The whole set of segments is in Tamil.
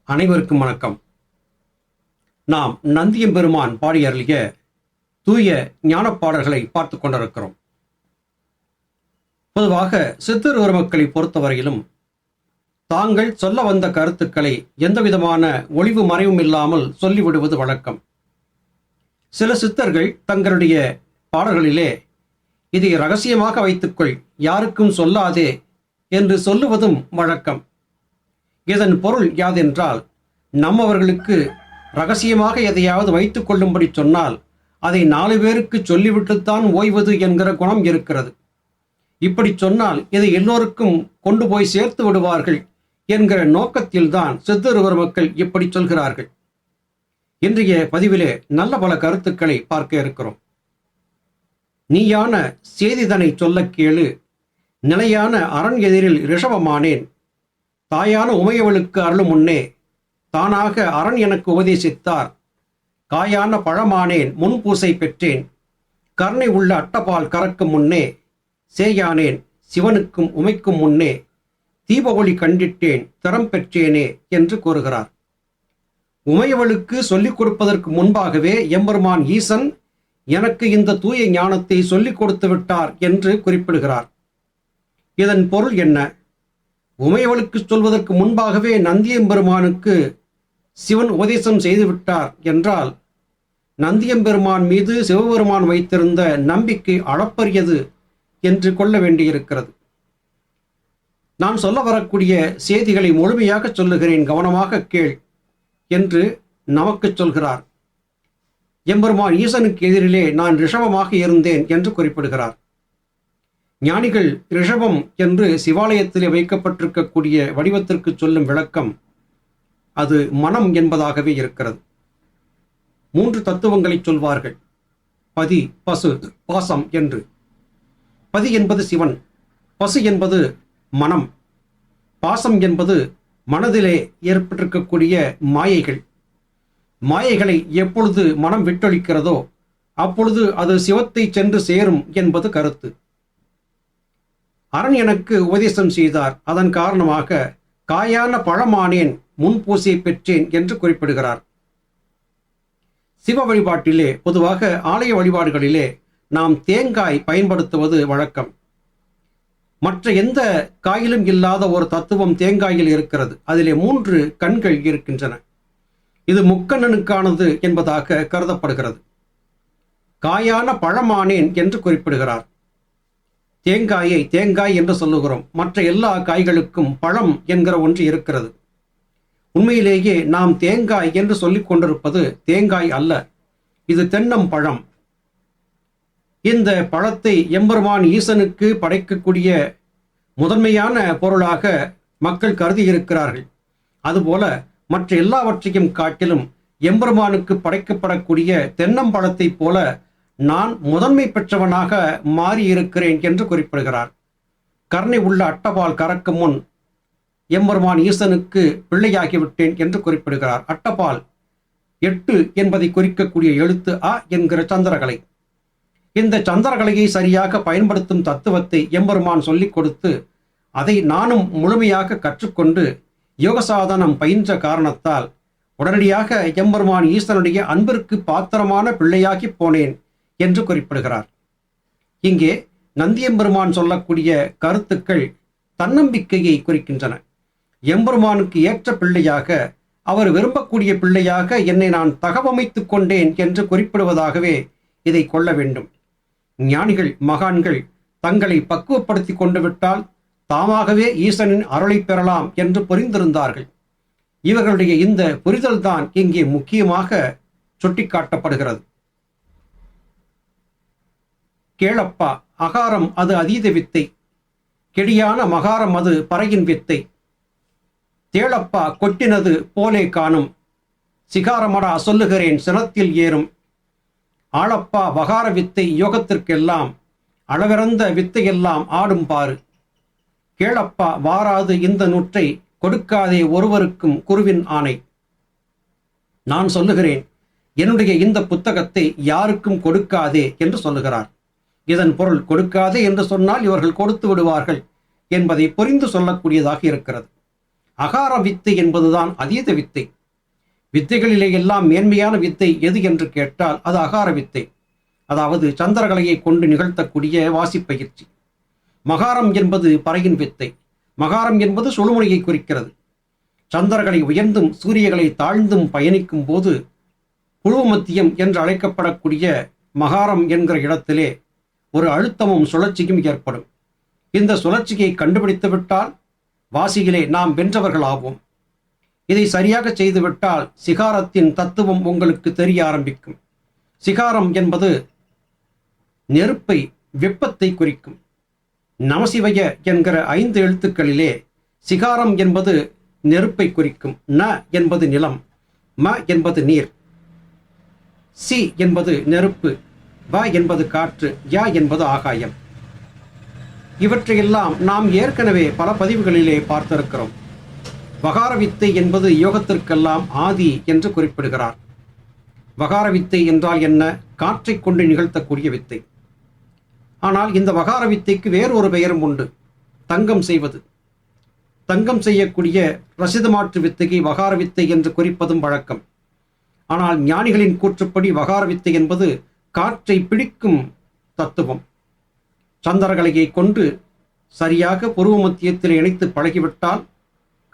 அனைவருக்கும் வணக்கம். நாம் நந்தியம்பெருமான் பாடி அருளிய தூய ஞானப்பாடல்களை பார்த்து கொண்டிருக்கிறோம். பொதுவாக சித்தர் மக்களை பொறுத்தவரையிலும் தாங்கள் சொல்ல வந்த கருத்துக்களை எந்தவிதமான ஒளிவு மறைவும் இல்லாமல் சொல்லிவிடுவது வழக்கம். சில சித்தர்கள் தங்களுடைய பாடல்களிலே இதை இரகசியமாக வைத்துக்கொள், யாருக்கும் சொல்லாதே என்று சொல்லுவதும் வழக்கம். இதன் பொருள் யாதென்றால், நம்மவர்களுக்கு ரகசியமாக எதையாவது வைத்துக் கொள்ளும்படி சொன்னால் அதை 4 பேருக்கு சொல்லிவிட்டுத்தான் ஓய்வது என்கிற குணம் இருக்கிறது. இப்படி சொன்னால் இதை எல்லோருக்கும் கொண்டு போய் சேர்த்து விடுவார்கள் என்கிற நோக்கத்தில்தான் சித்தருவர் மக்கள் இப்படி சொல்கிறார்கள். இன்றைய பதிவிலே நல்ல பல கருத்துக்களை பார்க்க இருக்கிறோம். நீயான செய்திதனை சொல்ல கேளு, நிலையான அரண் எதிரில் ரிஷபமானேன், தாயான உமையவளுக்கு அருளும் முன்னே தானாக அரண் எனக்கு உபதேசித்தார், காயான பழமானேன் முன்பூசை பெற்றேன், கருணை உள்ள அட்டபால் கறக்கும் முன்னே சேயானேன் சிவனுக்கும் உமைக்கும் முன்னே தீப ஒளி கண்டிட்டேன் திறம் பெற்றேனே என்று கூறுகிறார். உமையவளுக்கு சொல்லிக் கொடுப்பதற்கு முன்பாகவே எம்பெருமான் ஈசன் எனக்கு இந்த தூய ஞானத்தை சொல்லிக் கொடுத்து விட்டார் என்று குறிப்பிடுகிறார். இதன் பொருள் என்ன? உமையவளுக்கு சொல்வதற்கு முன்பாகவே நந்தியம்பெருமானுக்கு சிவன் உபதேசம் செய்துவிட்டார் என்றால், நந்தியம்பெருமான் மீது சிவபெருமான் வைத்திருந்த நம்பிக்கை அளப்பரியது என்று கொள்ள வேண்டியிருக்கிறது. நான் சொல்ல வரக்கூடிய செய்திகளை முழுமையாக சொல்லுகிறேன், கவனமாக கேள் என்று நமக்கு சொல்கிறார். எம்பெருமான் ஈசனுக்கு எதிரிலே நான் ரிஷபமாக இருந்தேன் என்று குறிப்பிடுகிறார். ஞானிகள் ரிஷபம் என்று சிவாலயத்திலே வைக்கப்பட்டிருக்கக்கூடிய வடிவத்திற்கு சொல்லும் விளக்கம் அது மனம் என்பதாகவே இருக்கிறது. 3 தத்துவங்களை சொல்வார்கள், பதி, பசு, பாசம் என்று. பதி என்பது சிவன், பசு என்பது மனம், பாசம் என்பது மனதிலே ஏற்பட்டிருக்கக்கூடிய மாயைகள். மாயைகளை எப்பொழுது மனம் விட்டொழிக்கிறதோ அப்பொழுது அது சிவத்தை சென்று சேரும் என்பது கருத்து. அரண் எனக்கு உபதேசம் செய்தார், அதன் காரணமாக காயான பழமானேன் முன்பூசை பெற்றேன் என்று குறிப்பிடுகிறார். சிவ வழிபாட்டிலே, பொதுவாக ஆலய வழிபாடுகளிலே நாம் தேங்காய் பயன்படுத்துவது வழக்கம். மற்ற எந்த காயிலும் இல்லாத ஒரு தத்துவம் தேங்காயில் இருக்கிறது. அதிலே 3 கண்கள் இருக்கின்றன. இது முக்கண்ணனுக்கானது என்பதாக கருதப்படுகிறது. காயான பழமானேன் என்று குறிப்பிடுகிறார். தேங்காயை தேங்காய் என்று சொல்லுகிறோம். மற்ற எல்லா காய்களுக்கும் பழம் என்கிற ஒன்று இருக்கிறது. உண்மையிலேயே நாம் தேங்காய் என்று சொல்லிக் கொண்டிருப்பது தேங்காய் அல்ல, இது தென்னம்பழம். இந்த பழத்தை எம்பெருமான் ஈசனுக்கு படைக்கக்கூடிய முதன்மையான பொருளாக மக்கள் கருதி இருக்கிறார்கள். அதுபோல மற்ற எல்லாவற்றையும் காட்டிலும் எம்பெருமானுக்கு படைக்கப்படக்கூடிய தென்னம்பழத்தை போல நான் முதன்மை பெற்றவனாக மாறியிருக்கிறேன் என்று குறிப்பிடுகிறார். கருணை உள்ள அட்டபால் கறக்கும் முன் எம்பெருமான் ஈசனுக்கு பிள்ளையாகிவிட்டேன் என்று குறிப்பிடுகிறார். அட்டபால் 8 என்பதை குறிக்கக்கூடிய எழுத்து அ என்கிற சந்திரகலை. இந்த சந்திரகலையை சரியாக பயன்படுத்தும் தத்துவத்தை எம்பெருமான் சொல்லிக் கொடுத்து அதை நானும் முழுமையாக கற்றுக்கொண்டு யோகசாதனம் பயின்ற காரணத்தால் உடனடியாக எம்பெருமான் ஈசனுடைய அன்பிற்கு பாத்திரமான பிள்ளையாகி போனேன் என்று குறிப்பிடுகிறார். இங்கே நந்தியம்பெருமான் சொல்லக்கூடிய கருத்துக்கள் தன்னம்பிக்கையை குறிக்கின்றன. எம்பெருமானுக்கு ஏற்ற பிள்ளையாக, அவர் விரும்பக்கூடிய பிள்ளையாக என்னை நான் தகவமைத்துக் கொண்டேன் என்று குறிப்பிடுவதாகவே இதை கொள்ள வேண்டும். ஞானிகள் மகான்கள் தங்களை பக்குவப்படுத்தி கொண்டு விட்டால் தாமாகவே ஈசனின் அருளை பெறலாம் என்று புரிந்திருந்தார்கள். இவர்களுடைய இந்த புரிதல்தான் இங்கே முக்கியமாக சுட்டிக்காட்டப்படுகிறது. கேளப்பா, அகாரம் அது அதீத வித்தை, கெடியான மகாரம் அது பறையின் வித்தை. தேளப்பா கொட்டினது போலே காணும், சிகாரமடா சொல்லுகிறேன் சினத்தில் ஏறும். ஆளப்பா வகார வித்தை யோகத்திற்கெல்லாம், அளவிறந்த வித்தையெல்லாம் ஆடும் பாரு. கேளப்பா வாராது இந்த நூற்றை, கொடுக்காதே ஒருவருக்கும் குருவின் ஆணை. நான் சொல்லுகிறேன், என்னுடைய இந்த புத்தகத்தை யாருக்கும் கொடுக்காதே என்று சொல்லுகிறார். இதன் பொருள், கொடுக்காதே என்று சொன்னால் இவர்கள் கொடுத்து விடுவார்கள் என்பதை புரிந்து சொல்லக்கூடியதாக இருக்கிறது. அகார வித்தை என்பதுதான் அதீத வித்தை. வித்தைகளிலே எல்லாம் மேன்மையான வித்தை எது என்று கேட்டால் அது அகார வித்தை, அதாவது சந்திரகலையை கொண்டு நிகழ்த்தக்கூடிய வாசிப்பயிற்சி. மகாரம் என்பது பறையின் வித்தை. மகாரம் என்பது சுழுமுனையை குறிக்கிறது. சந்திரகலை உயர்ந்தும் சூரியகளை தாழ்ந்தும் பயணிக்கும் போது புழுவ மத்தியம் என்று அழைக்கப்படக்கூடிய மகாரம் என்கிற இடத்திலே ஒரு அழுத்தமும் சுழற்சியும் ஏற்படும். இந்த சுழற்சியை கண்டுபிடித்துவிட்டால் வாசியிலே நாம் வென்றவர்கள் ஆவோம். இதை சரியாக செய்துவிட்டால் சிகாரத்தின் தத்துவம் உங்களுக்கு தெரிய ஆரம்பிக்கும். சிகாரம் என்பது நெருப்பை, வெப்பத்தை குறிக்கும். நமசிவய என்கிற 5 எழுத்துக்களிலே சிகாரம் என்பது நெருப்பை குறிக்கும். ந என்பது நிலம், ம என்பது நீர், சி என்பது நெருப்பு, வ என்பது காற்று, ய என்பது ஆகாயம். இவற்றையெல்லாம் நாம் ஏற்கனவே பல பதிவுகளிலே பார்த்திருக்கிறோம். வகார வித்தை என்பது யோகத்திற்கெல்லாம் ஆதி என்று குறிப்பிடுகிறார். வகார வித்தை என்றால் என்ன? காற்றை கொண்டு நிகழ்த்தக்கூடிய வித்தை. ஆனால் இந்த வகார வித்தைக்கு வேறொரு பெயரும் உண்டு, தங்கம் செய்வது. தங்கம் செய்யக்கூடிய ரசிதமாற்று வித்தையை வகார வித்தை என்று குறிப்பதும் வழக்கம். ஆனால் ஞானிகளின் கூற்றுப்படி வகார வித்தை என்பது காற்றை பிடிக்கும் தத்துவம். சந்திரகலையை கொண்டு சரியாக புருவ மத்தியத்தில் இணைத்து பழகிவிட்டால்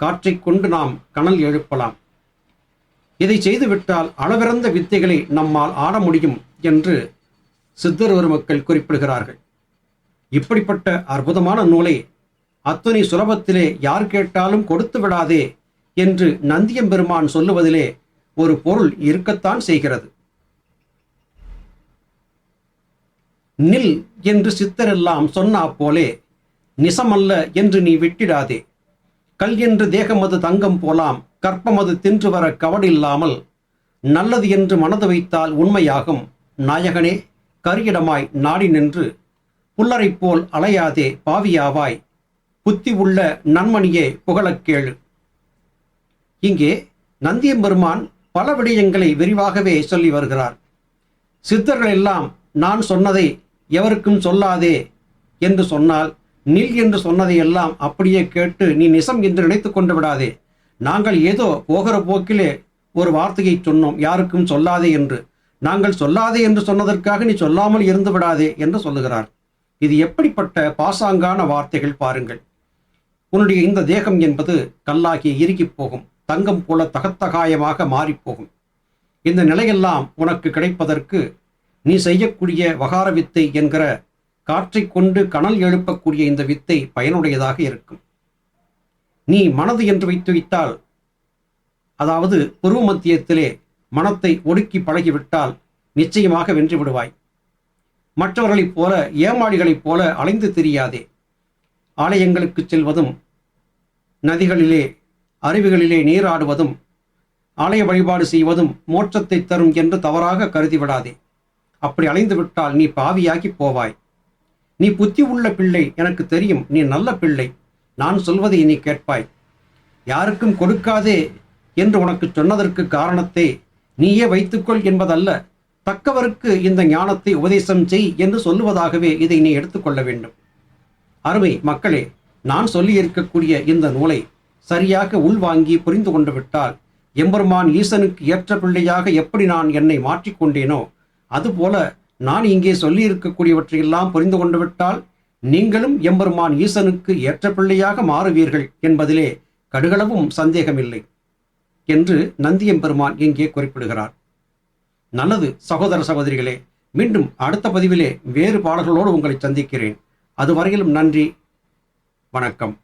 காற்றை கொண்டு நாம் கனல் எழுப்பலாம். இதை செய்துவிட்டால் அளவிறந்த வித்தைகளை நம்மால் ஆட முடியும் என்று சித்தர் பெருமக்கள் குறிப்பிடுகிறார்கள். இப்படிப்பட்ட அற்புதமான நூலை அத்தனை சுலபத்திலே யார் கேட்டாலும் கொடுத்து விடாதே என்று நந்தியம்பெருமான் சொல்லுவதிலே ஒரு பொருள் இருக்கத்தான் செய்கிறது. நில் என்று சித்தரெல்லாம் சொன்னா போலே நிசமல்ல என்று நீ விட்டிடாதே. கல் என்று தேகமது தங்கம் போலாம், கற்பமது தின்று வர கவடில்லாமல் நல்லது என்று மனது வைத்தால் உண்மையாகும். நாயகனே கரியடமாய் நாடி நின்று புல்லரைப் போல் அலையாதே பாவியாவாய், புத்தி உள்ள நன்மணியே புகழக் கேளு. இங்கே நந்தியம்பெருமான் பல விடயங்களை விரிவாகவே சொல்லி வருகிறார். சித்தர்கள் எல்லாம் நான் சொன்னதை எவருக்கும் சொல்லாதே என்று சொன்னால், நில் என்று சொன்னதையெல்லாம் அப்படியே கேட்டு நீ நிசம் என்று நினைத்து கொண்டு விடாதே. நாங்கள் ஏதோ போகிற போக்கிலே ஒரு வார்த்தையை சொன்னோம், யாருக்கும் சொல்லாதே என்று. நாங்கள் சொல்லாதே என்று சொன்னதற்காக நீ சொல்லாமல் இருந்து விடாதே என்று சொல்லுகிறார். இது எப்படிப்பட்ட பாசாங்கான வார்த்தைகள் பாருங்கள். உன்னுடைய இந்த தேகம் என்பது கல்லாகி இறுகி போகும், தங்கம் போல தகத்தகாயமாக மாறிப்போகும். இந்த நிலையெல்லாம் உனக்கு கிடைப்பதற்கு நீ செய்யக்கூடிய வகார வித்தை என்கிற காற்றை கொண்டு கனல் எழுப்பக்கூடிய இந்த வித்தை பயனுடையதாக இருக்கும். நீ மனது என்று வைத்து வைத்தால், அதாவது புருவ மத்தியத்திலே மனத்தை ஒடுக்கி பழகிவிட்டால் நிச்சயமாக வென்று விடுவாய். மற்றவர்களைப் போல, ஏமாளிகளைப் போல அலைந்து திரியாதே. ஆலயங்களுக்கு செல்வதும், நதிகளிலே அருவிகளிலே நீராடுவதும், ஆலய வழிபாடு செய்வதும் மோட்சத்தை தரும் என்று தவறாக கருதிவிடாதே. அப்படி அலைந்து விட்டால் நீ பாவியாகி போவாய். நீ புத்தி உள்ள பிள்ளை, எனக்கு தெரியும், நீ நல்ல பிள்ளை, நான் சொல்வதை நீ கேட்பாய். யாருக்கும் கொடுக்காதே என்று உனக்கு சொன்னதற்கு காரணத்தை நீயே வைத்துக்கொள் என்பதல்ல, தக்கவருக்கு இந்த ஞானத்தை உபதேசம் செய் என்று சொல்லுவதாகவே இதை நீ எடுத்துக்கொள்ள வேண்டும். அருமை மக்களே, நான் சொல்லியிருக்கக்கூடிய இந்த நூலை சரியாக உள்வாங்கி புரிந்து கொண்டு விட்டால், எம்பெருமான் ஈசனுக்கு ஏற்ற பிள்ளையாக எப்படி நான் என்னை மாற்றிக்கொண்டேனோ அதுபோல நான் இங்கே சொல்லியிருக்கக்கூடியவற்றையெல்லாம் புரிந்து கொண்டு விட்டால் நீங்களும் எம்பெருமான் ஈசனுக்கு ஏற்ற பிள்ளையாக மாறுவீர்கள் என்பதிலே கடுகளவும் சந்தேகமில்லை என்று நந்தியம்பெருமான் இங்கே குறிப்பிடுகிறார். நல்லது சகோதர சகோதரிகளே, மீண்டும் அடுத்த பதிவிலே வேறு பாடல்களோடு உங்களை சந்திக்கிறேன். அதுவரையிலும் நன்றி, வணக்கம்.